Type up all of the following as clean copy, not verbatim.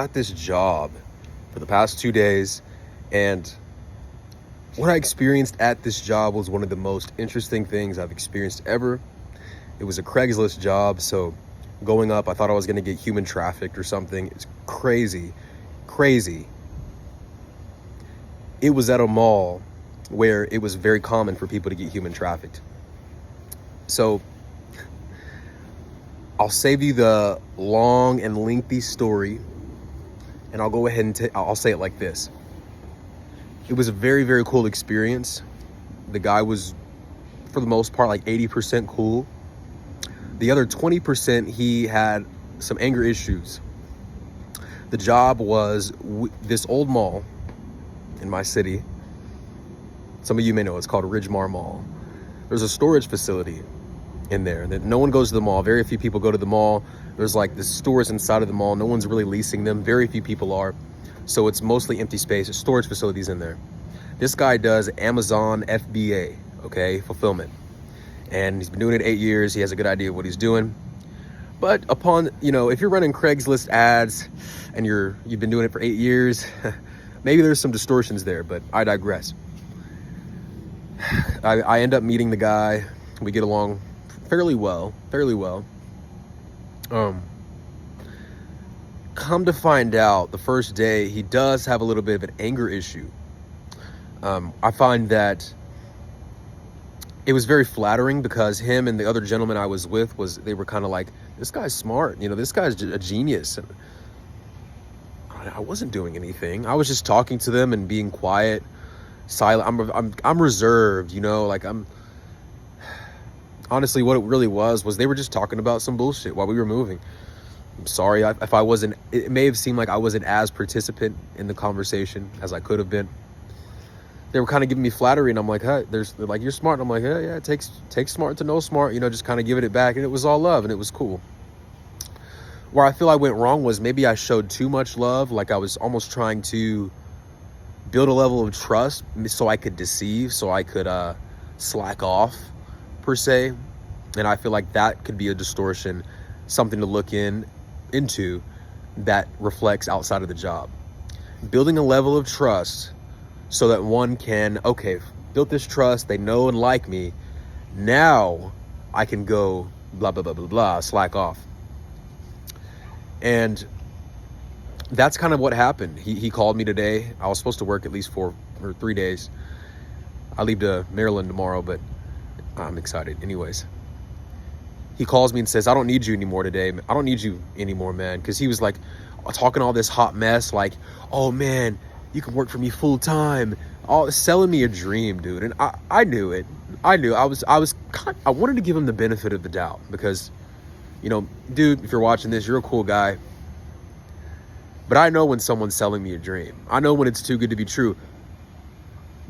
At this job for the past 2 days, and what I experienced at this job was one of the most interesting things I've experienced ever. It was a Craigslist job, so going up, I thought I was going to get human trafficked or something. It's crazy. It was at a mall where it was very common for people to get human trafficked. So I'll save you the long and lengthy story, and I'll go ahead and I'll say it like this. It was a very, very cool experience. The guy was, for the most part, like 80% cool. The other 20%, he had some anger issues. The job was this old mall in my city. Some of you may know it's called Ridgemar Mall. There's a storage facility in there that no one goes to the mall. Very few people go to the mall. There's like the stores inside of the mall. No one's really leasing them. Very few people are. So it's mostly empty space. There's storage facilities in there. This guy does Amazon FBA, okay, fulfillment. And he's been doing it 8 years. He has a good idea of what he's doing. But upon, if you're running Craigslist ads and you've been doing it for 8 years, maybe there's some distortions there, but I digress. I end up meeting the guy. We get along fairly well. Come to find out, the first day, he does have a little bit of an anger issue. I find that it was very flattering because him and the other gentleman I was with, they were kind of like, this guy's smart, this guy's a genius. And I wasn't doing anything. I was just talking to them and being quiet, silent. I'm reserved, I'm honestly, what it really was they were just talking about some bullshit while we were moving. I'm sorry if I wasn't, it may have seemed like I wasn't as participant in the conversation as I could have been. They were kind of giving me flattery, and I'm like, hey, they're like, you're smart. And I'm like, yeah, it takes smart to know smart, just kind of giving it back. And it was all love, and it was cool. Where I feel I went wrong was maybe I showed too much love. Like I was almost trying to build a level of trust so I could deceive, so I could slack off, per se. And I feel like that could be a distortion, something to look into that reflects outside of the job. Building a level of trust so that one can, okay, built this trust, they know and like me, now I can go blah, blah, blah, blah, blah, slack off. And that's kind of what happened. He called me today. I was supposed to work at least 4 or 3 days. I leave to Maryland tomorrow, but I'm excited. Anyways, he calls me and says, I don't need you anymore today. I don't need you anymore, man. Because he was like talking all this hot mess, like, oh man, you can work for me full time. All selling me a dream, dude. And I knew it. I wanted to give him the benefit of the doubt because, dude, if you're watching this, you're a cool guy. But I know when someone's selling me a dream. I know when it's too good to be true.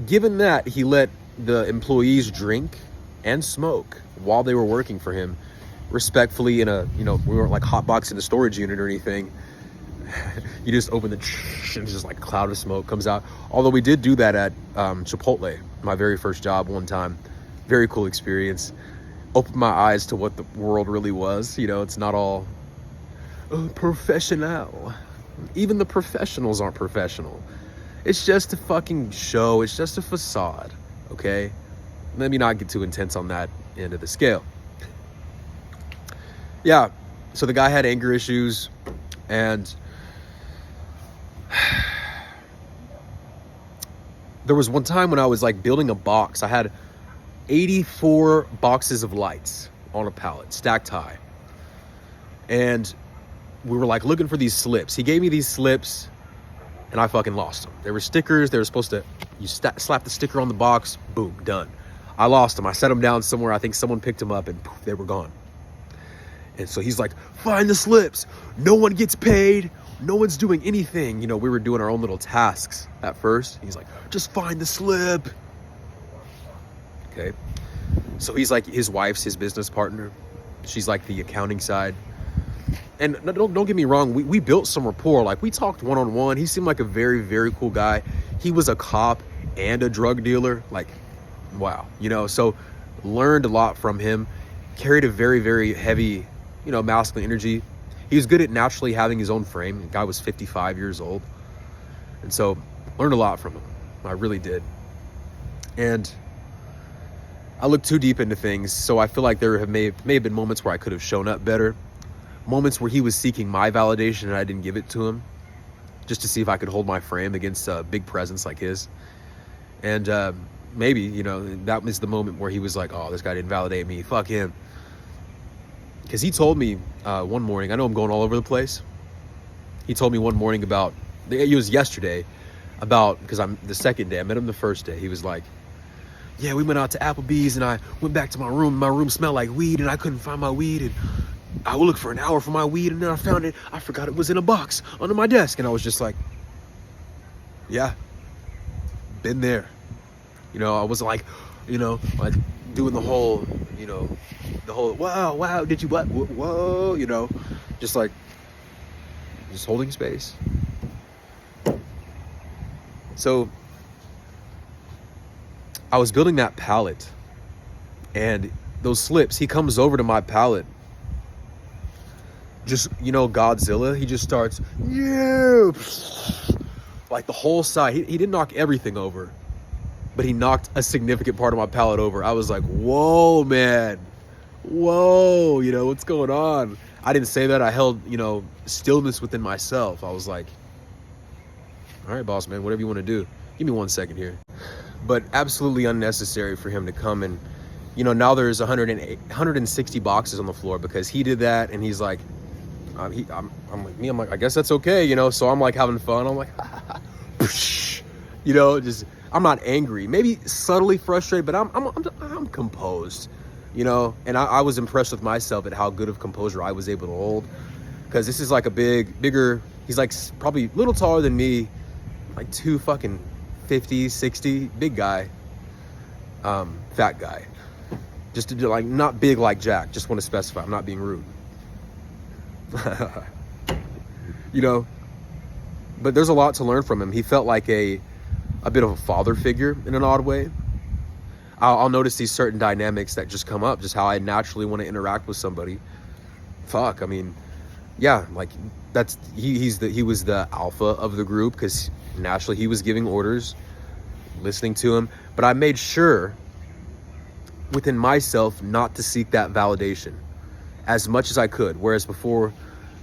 Given that he let the employees drink and smoke while they were working for him, respectfully we weren't like hotboxing the storage unit or anything. You just open and just like a cloud of smoke comes out. Although we did do that at Chipotle, my very first job one time. Very cool experience. Opened my eyes to what the world really was. It's not all professional. Even the professionals aren't professional. It's just a fucking show. It's just a facade, okay? Let me not get too intense on that end of the scale. Yeah, so the guy had anger issues, and there was one time when I was like building a box. I had 84 boxes of lights on a pallet, stacked high. And we were like looking for these slips. He gave me these slips, and I fucking lost them. They were stickers. They were supposed to, slap the sticker on the box, boom, done. I lost them. I set them down somewhere. I think someone picked them up, and poof, they were gone. And so he's like, find the slips. No one gets paid. No one's doing anything. We were doing our own little tasks at first. He's like, just find the slip. Okay. So he's like, his wife's his business partner. She's like the accounting side. And don't get me wrong. We built some rapport. Like we talked one-on-one. He seemed like a very, very cool guy. He was a cop and a drug dealer. Like, wow. So learned a lot from him. Carried a very, very heavy, masculine energy. he was good at naturally having his own frame. The guy was 55 years old. And so learned a lot from him. I really did. And I looked too deep into things, so I feel like there may have been moments where I could have shown up better. Moments where he was seeking my validation and I didn't give it to him, just to see if I could hold my frame against a big presence like his. And maybe, that was the moment where he was like, oh, this guy didn't validate me. Fuck him. Because he told me one morning, I know I'm going all over the place. He told me one morning it was yesterday, because I'm the second day, I met him the first day. He was like, yeah, we went out to Applebee's and I went back to my room. My room smelled like weed and I couldn't find my weed. And I looked for an hour for my weed and then I found it. I forgot it was in a box under my desk. And I was just like, yeah, been there. I wasn't like, like doing the whole, wow, did you what? Whoa, just like, just holding space. So I was building that pallet and those slips, he comes over to my pallet. Just, Godzilla, he just starts, yeah, like the whole side. He didn't knock everything over, but he knocked a significant part of my pallet over. I was like, whoa, man. Whoa, what's going on? I didn't say that. I held, stillness within myself. I was like, all right, boss man, whatever you want to do. Give me 1 second here. But absolutely unnecessary for him to come and, now there's 160 boxes on the floor because he did that. And he's like, I'm like, I guess that's okay, so I'm like having fun. I'm like, I'm not angry, maybe subtly frustrated, but I'm composed, and I was impressed with myself at how good of composure I was able to hold, because this is like a bigger, he's like probably a little taller than me, like 250, 60, big guy, fat guy, just to do, like, not big like Jack, just want to specify, I'm not being rude. But there's a lot to learn from him. He felt like a bit of a father figure in an odd way. I'll notice these certain dynamics that just come up, just how I naturally want to interact with somebody. Fuck, I mean, yeah, like he was the alpha of the group because naturally he was giving orders, listening to him. But I made sure within myself not to seek that validation as much as I could. Whereas before,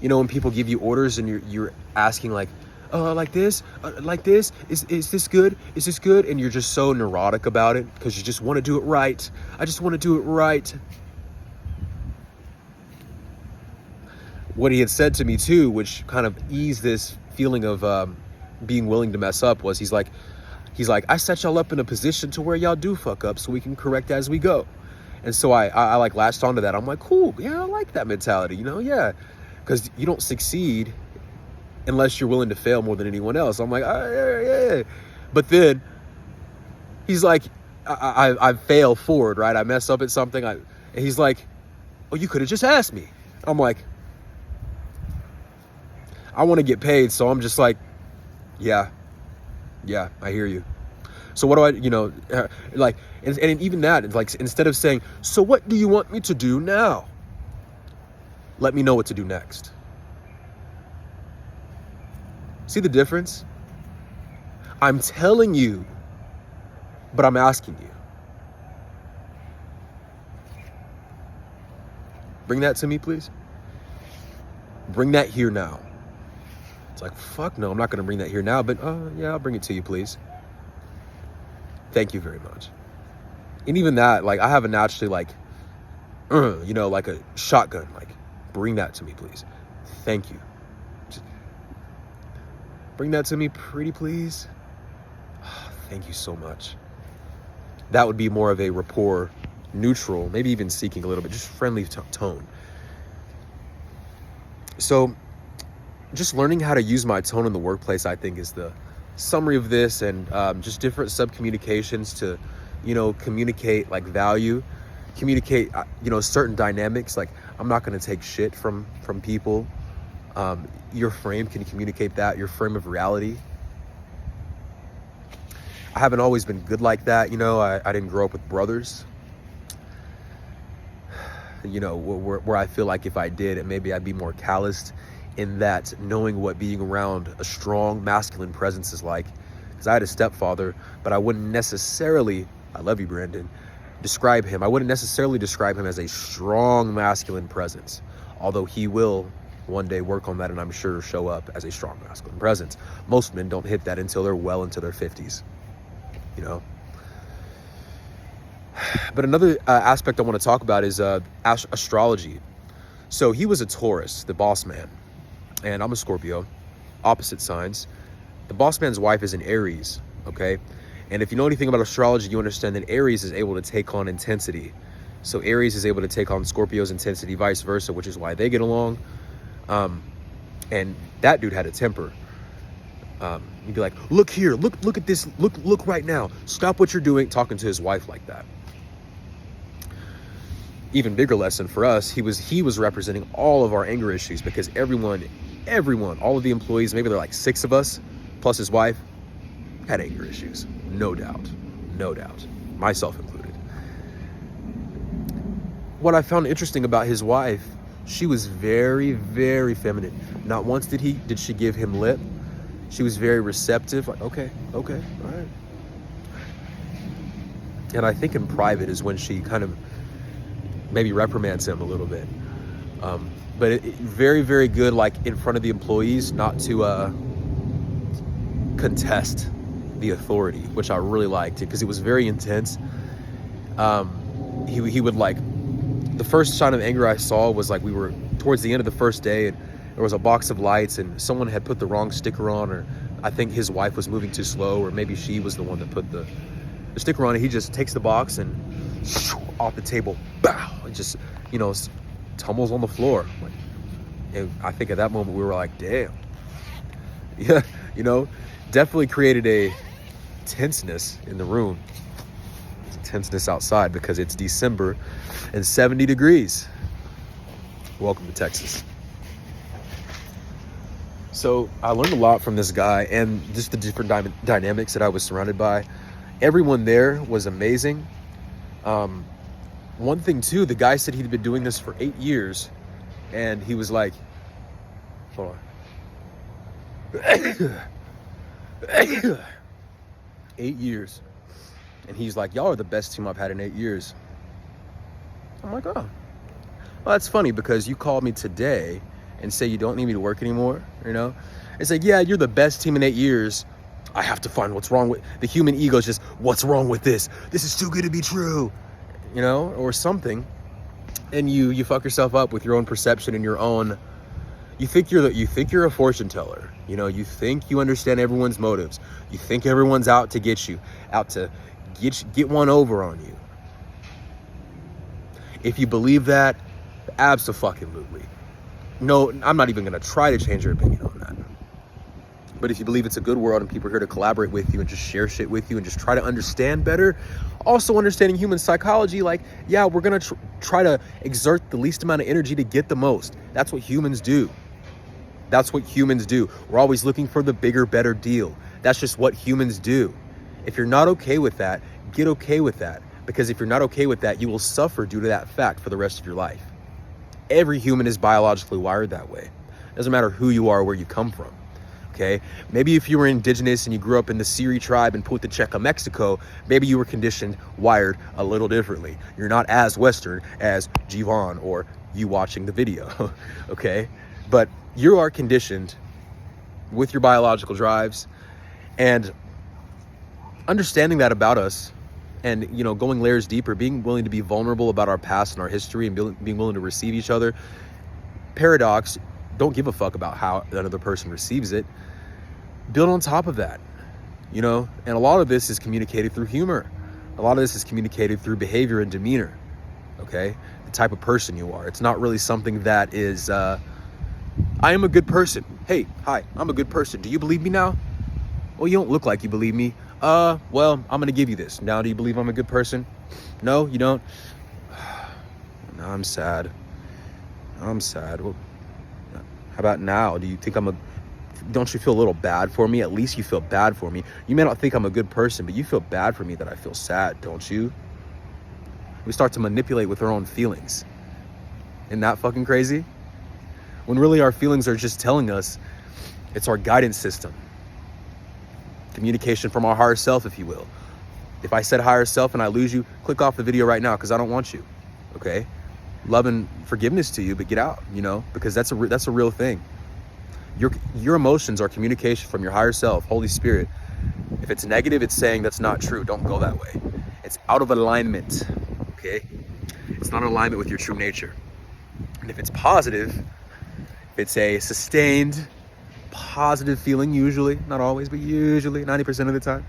when people give you orders and you're asking like this, is this good? Is this good? And you're just so neurotic about it because you just want to do it right. I just want to do it right. What he had said to me too, which kind of eased this feeling of being willing to mess up, was he's like, I set y'all up in a position to where y'all do fuck up so we can correct as we go. And so I like latched onto that. I'm like, cool, yeah, I like that mentality, yeah. Because you don't succeed unless you're willing to fail more than anyone else. I'm like, yeah. But then he's like, I fail forward, right? I mess up at something. And he's like, oh, you could have just asked me. I'm like, I want to get paid. So I'm just like, yeah, I hear you. So what do I, like, and even that, it's like, instead of saying, so what do you want me to do now? Let me know what to do next. See the difference? I'm telling you, but I'm asking you. Bring that to me, please. Bring that here now. It's like, fuck no, I'm not going to bring that here now, but yeah, I'll bring it to you, please. Thank you very much. And even that, like, I have a naturally, like, like a shotgun, like, bring that to me, please. Thank you. Just bring that to me, pretty please. Thank you so much. That would be more of a rapport, neutral, maybe even seeking a little bit, just friendly tone. So just learning how to use my tone in the workplace, I think, is the summary of this, and just different sub-communications to, communicate like value, communicate, certain dynamics. Like, I'm not going to take shit from people. Your frame can communicate that, your frame of reality. I haven't always been good like that. I didn't grow up with brothers. you know, where I feel like if I did, maybe I'd be more calloused in that, knowing what being around a strong masculine presence is like. Because I had a stepfather, but I wouldn't necessarily, I love you, Brandon, describe him. I wouldn't necessarily describe him as a strong masculine presence, although he will one day work on that, and I'm sure show up as a strong masculine presence. Most men don't hit that until they're well into their 50s, you know. But another aspect I want to talk about is astrology. So he was a Taurus, the boss man, and I'm a Scorpio, opposite signs. The boss man's wife is an Aries, okay? And if you know anything about astrology, you understand that Aries is able to take on intensity. So Aries is able to take on Scorpio's intensity, vice versa, which is why they get along. And that dude had a temper. He'd be like, look here, look at this, look right now. Stop what you're doing, talking to his wife like that. Even bigger lesson for us, he was representing all of our anger issues, because everyone, all of the employees, maybe there are like 6 of us, plus his wife, had anger issues. No doubt, myself included. What I found interesting about his wife, she was very, very feminine. Not once did she give him lip. She was very receptive, like, okay, all right. And I think in private is when she kind of maybe reprimands him a little bit. But very, very good, like in front of the employees, not to contest the authority, which I really liked it, because it was very intense. He would, like, the first sign of anger I saw was like we were towards the end of the first day, and there was a box of lights and someone had put the wrong sticker on, or I think his wife was moving too slow, or maybe she was the one that put the sticker on, and he just takes the box and off the table, bow, it just, you know, tumbles on the floor. And I think at that moment we were like, damn. Yeah, you know, definitely created a tenseness in the room. Tenseness outside because it's December and 70 degrees. Welcome to Texas. So I learned a lot from this guy, and just the different dynamics that I was surrounded by. Everyone there was amazing. One thing too, the guy said he'd been doing this for 8 years, and he was like, hold on. 8 years. And he's like, y'all are the best team I've had in 8 years. I'm like, oh. Well, that's funny, because you called me today and say you don't need me to work anymore, you know? It's like, yeah, you're the best team in 8 years. I have to find what's wrong with... The human ego is just, what's wrong with this? This is too good to be true, you know? Or something. And you fuck yourself up with your own perception and your own... You think you're a fortune teller. You know, you think you understand everyone's motives. You think everyone's out to get you, out to get one over on you. If you believe that, abso-fucking-lutely. No, I'm not even going to try to change your opinion on that. But if you believe it's a good world and people are here to collaborate with you and just share shit with you and just try to understand better, also understanding human psychology, like, yeah, we're going to try to exert the least amount of energy to get the most. That's what humans do. We're always looking for the bigger, better deal. That's just what humans do. If you're not okay with that, get okay with that. Because if you're not okay with that, you will suffer due to that fact for the rest of your life. Every human is biologically wired that way. Doesn't matter who you are or where you come from. Okay? Maybe if you were indigenous and you grew up in the Siri tribe in Putucheca, Mexico, maybe you were conditioned, wired a little differently. You're not as Western as Jivan or you watching the video. Okay? But you are conditioned with your biological drives, and understanding that about us, and, you know, going layers deeper, being willing to be vulnerable about our past and our history, and being willing to receive each other. Paradox, don't give a fuck about how another person receives it. Build on top of that, you know? And a lot of this is communicated through humor. A lot of this is communicated through behavior and demeanor, okay? The type of person you are. It's not really something that is, I am a good person. Hey, hi, I'm a good person. Do you believe me now? Well, you don't look like you believe me. Well, I'm going to give you this. Now, do you believe I'm a good person? No, you don't? Now I'm sad. Well, how about now? Do you think don't you feel a little bad for me? At least you feel bad for me. You may not think I'm a good person, but you feel bad for me that I feel sad, don't you? We start to manipulate with our own feelings. Isn't that fucking crazy? When really our feelings are just telling us, it's our guidance system. Communication from our higher self, if you will. If I said higher self and I lose you, click off the video right now because I don't want you, okay? Love and forgiveness to you, but get out, because that's a real thing. Your emotions are communication from your higher self, Holy Spirit. If it's negative, it's saying that's not true. Don't go that way. It's out of alignment, okay? It's not in alignment with your true nature. And if it's positive, it's a sustained, positive feeling, usually, not always, but usually 90% of the time.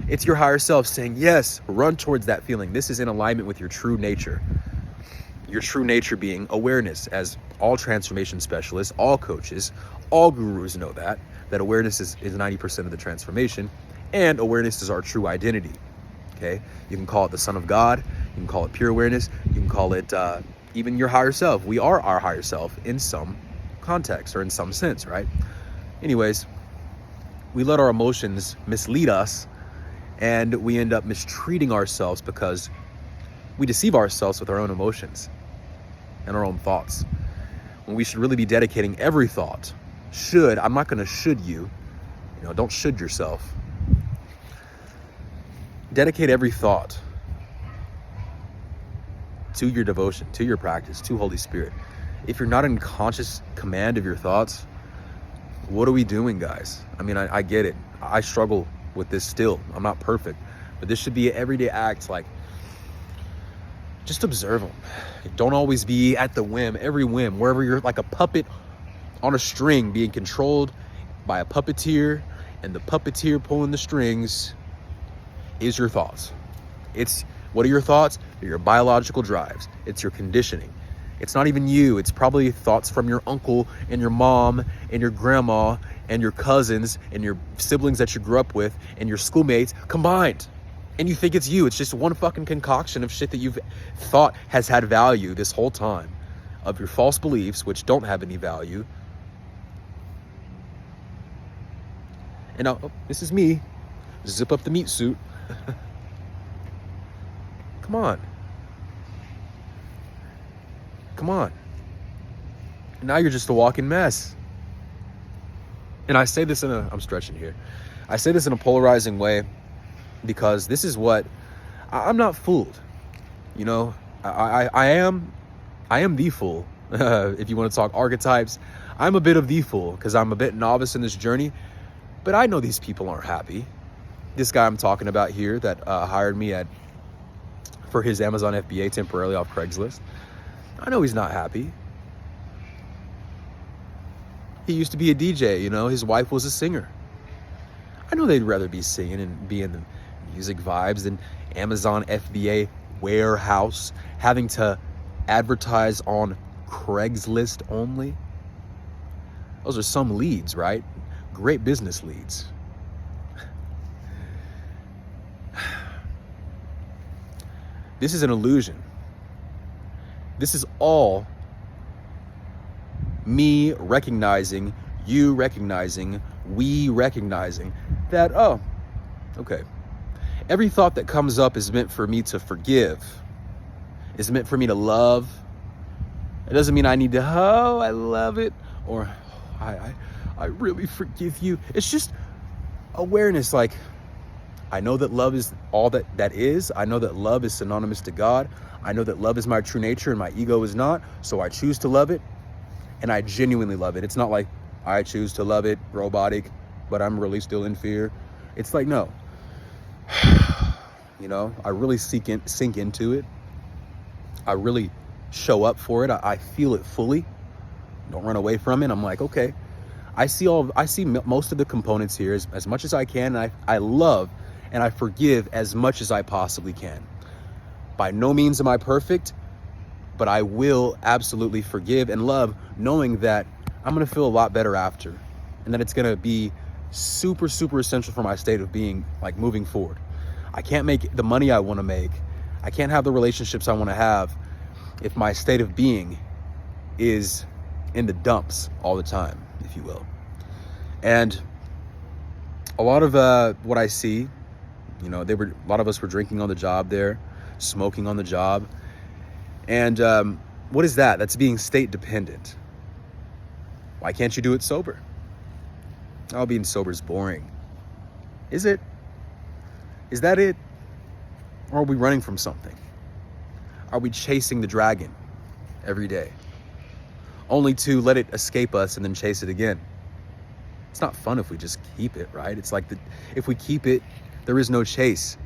It's your higher self saying, yes, run towards that feeling. This is in alignment with your true nature. Your true nature being awareness, as all transformation specialists, all coaches, all gurus know that awareness is 90% of the transformation, and awareness is our true identity, okay? You can call it the Son of God, you can call it pure awareness, you can call it even your higher self. We are our higher self in some context or in some sense, right? Anyways, we let our emotions mislead us, and we end up mistreating ourselves because we deceive ourselves with our own emotions and our own thoughts, when we should really be dedicating every thought. I'm not going to should you, don't should yourself. Dedicate every thought to your devotion, to your practice, to Holy Spirit. If you're not in conscious command of your thoughts, what are we doing, guys? I mean, I get it. I struggle with this still. I'm not perfect, but this should be an everyday act. Like, just observe them. Don't always be at the whim, every whim, wherever you're like a puppet on a string being controlled by a puppeteer, and the puppeteer pulling the strings is your thoughts. What are your thoughts? They're your biological drives. It's your conditioning. It's not even you. It's probably thoughts from your uncle and your mom and your grandma and your cousins and your siblings that you grew up with and your schoolmates combined. And you think it's you. It's just one fucking concoction of shit that you've thought has had value this whole time, of your false beliefs, which don't have any value. And now, this is me. Zip up the meat suit. Come on. Now you're just a walking mess. And I say this I'm stretching here. I say this in a polarizing way because this is what, I'm not fooled. I am the fool. If you want to talk archetypes, I'm a bit of the fool because I'm a bit novice in this journey, but I know these people aren't happy. This guy I'm talking about here that hired me for his Amazon FBA temporarily off Craigslist, I know he's not happy. He used to be a DJ, his wife was a singer. I know they'd rather be singing and be in the music vibes than Amazon FBA warehouse, having to advertise on Craigslist only. Those are some leads, right? Great business leads. This is an illusion. This is all me recognizing, you recognizing, we recognizing that, okay. Every thought that comes up is meant for me to forgive. It's meant for me to love. It doesn't mean I need to, I love it, or I really forgive you. It's just awareness, like, I know that love is all that is. I know that love is synonymous to God. I know that love is my true nature and my ego is not. So I choose to love it, and I genuinely love it. It's not like I choose to love it, robotic, but I'm really still in fear. It's like, no. I really sink into it. I really show up for it. I feel it fully. Don't run away from it. I'm like, okay, I see most of the components here as much as I can. And I love and I forgive as much as I possibly can. By no means am I perfect, but I will absolutely forgive and love, knowing that I'm going to feel a lot better after, and that it's going to be super, super essential for my state of being, like, moving forward. I can't make the money I want to make. I can't have the relationships I want to have if my state of being is in the dumps all the time, if you will. And a lot of what I see, a lot of us were drinking on the job there, smoking on the job. And What is that? That's being state dependent. Why can't you do it sober? Oh, being sober is boring. Is it? Is that it? Or are we running from something? Are we chasing the dragon every day? Only to let it escape us and then chase it again. It's not fun if we just keep it, right? It's like if we keep it, there is no chase.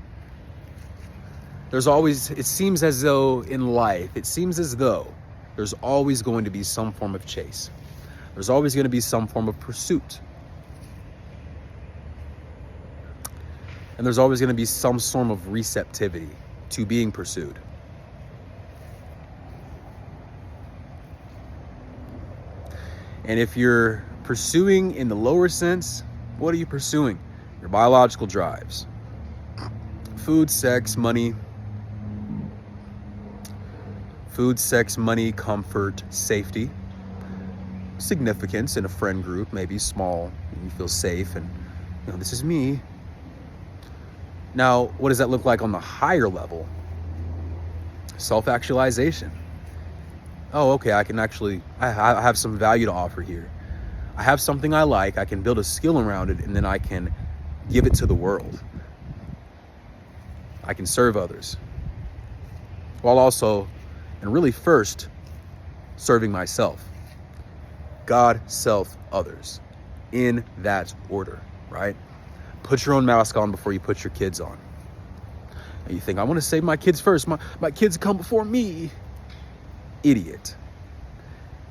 There's always, it seems as though in life, there's always going to be some form of chase. There's always going to be some form of pursuit. And there's always going to be some form of receptivity to being pursued. And if you're pursuing in the lower sense, what are you pursuing? Your biological drives. Food, sex, money. Food, sex, money, comfort, safety. Significance in a friend group, maybe small, and you feel safe and, this is me. Now, what does that look like on the higher level? Self-actualization. Oh, okay, I have some value to offer here. I have something I like, I can build a skill around it, and then I can give it to the world. I can serve others. While also, and really first, serving myself. God, self, others. In that order, right? Put your own mask on before you put your kids on. And you think, I want to save my kids first. My kids come before me. Idiot.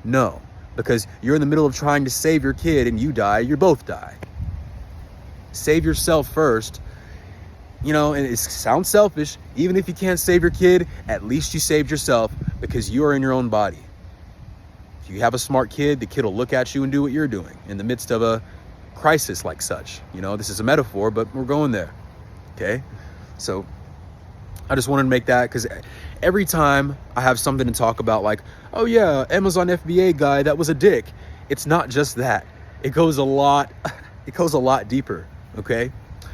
No, because you're in the middle of trying to save your kid and you die, you both die. Save yourself first. And it sounds selfish. Even if you can't save your kid, at least you saved yourself because you are in your own body. If you have a smart kid, the kid will look at you and do what you're doing in the midst of a crisis like such. This is a metaphor, but we're going there. Okay? So I just wanted to make that, because every time I have something to talk about, like, oh yeah, Amazon FBA guy, that was a dick. It's not just that. It goes a lot deeper, okay?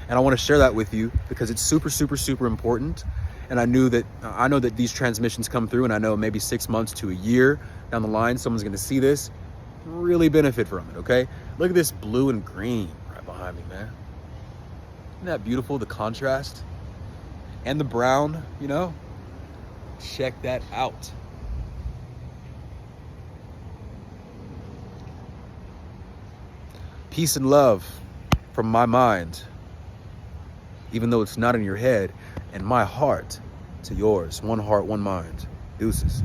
And I want to share that with you because it's super, super, super important. And I know that these transmissions come through, and I know maybe 6 months to a year down the line, someone's going to see this, really benefit from it, okay? Look at this blue and green right behind me, man. Isn't that beautiful, the contrast? And the brown, Check that out. Peace and love from my mind, even though it's not in your head, and my heart to yours. One heart, one mind. Deuces.